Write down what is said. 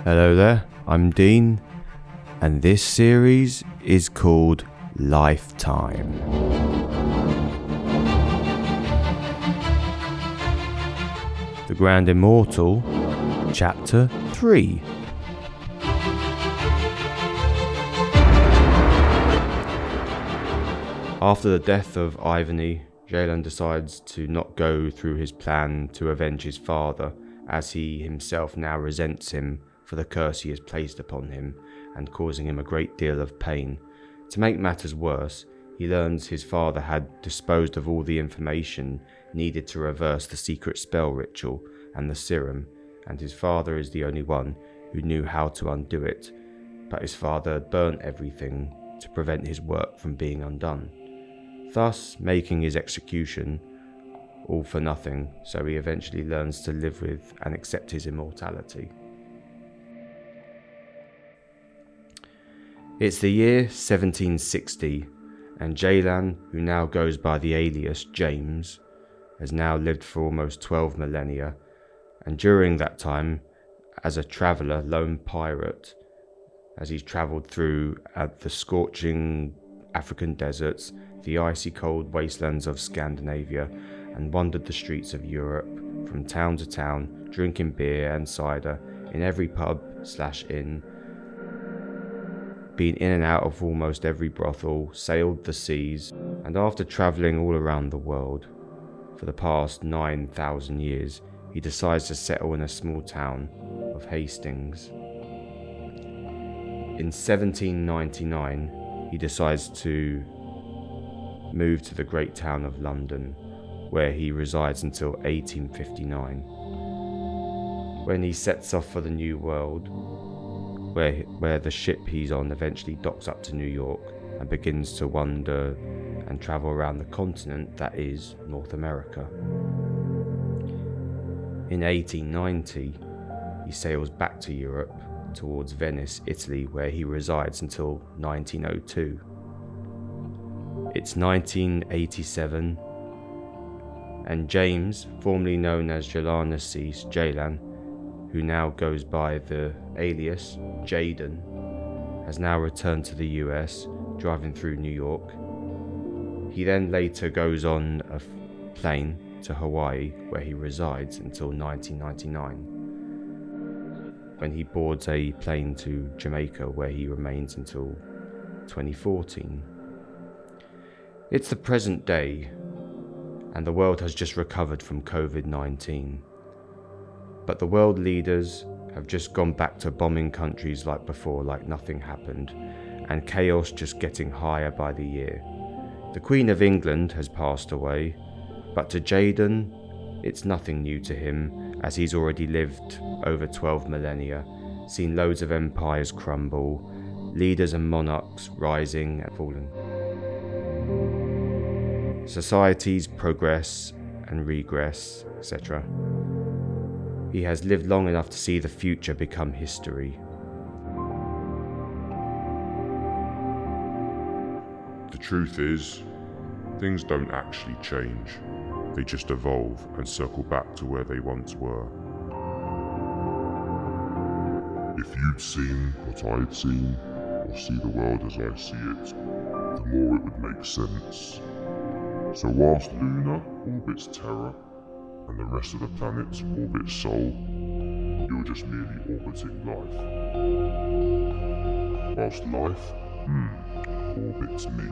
Hello there, I'm Deen, and this series is called Lifetime. The Grand Immortal, Chapter 3. After the death of Ivany, Jalen decides to not go through his plan to avenge his father, as he himself now resents him for the curse he has placed upon him and causing him a great deal of pain. To make matters worse, he learns his father had disposed of all the information needed to reverse the secret spell ritual and the serum, and his father is the only one who knew how to undo it, but his father had burnt everything to prevent his work from being undone, thus making his execution all for nothing, so he eventually learns to live with and accept his immortality. It's the year 1760, and Jalen, who now goes by the alias James, has now lived for almost 12 millennia, and during that time, as a traveller, lone pirate, as he's travelled through the scorching African deserts, the icy cold wastelands of Scandinavia, and wandered the streets of Europe from town to town, drinking beer and cider in every pub/inn, been in and out of almost every brothel, sailed the seas, and after travelling all around the world for the past 9,000 years, he decides to settle in a small town of Hastings. In 1799, he decides to move to the great town of London, where he resides until 1859, when he sets off for the New World, where the ship he's on eventually docks up to New York and begins to wander and travel around the continent that is North America. In 1890, he sails back to Europe towards Venice, Italy, where he resides until 1902. It's 1987, and James, formerly known as Jalen, who now goes by the alias Jaden, has now returned to the US, driving through New York. He then later goes on a plane to Hawaii, where he resides until 1999, when he boards a plane to Jamaica, where he remains until 2014. It's the present day, and the world has just recovered from COVID-19. But the world leaders have just gone back to bombing countries like before, like nothing happened, and chaos just getting higher by the year. The Queen of England has passed away, but to Jaden, it's nothing new to him, as he's already lived over 12 millennia, seen loads of empires crumble, leaders and monarchs rising and falling, societies progress and regress, etc. He has lived long enough to see the future become history. The truth is, things don't actually change. They just evolve and circle back to where they once were. If you'd seen what I'd seen, or see the world as I see it, the more it would make sense. So whilst Luna orbits Terra, and the rest of the planets orbit Sol, you're just merely orbiting life. Whilst life, orbits me.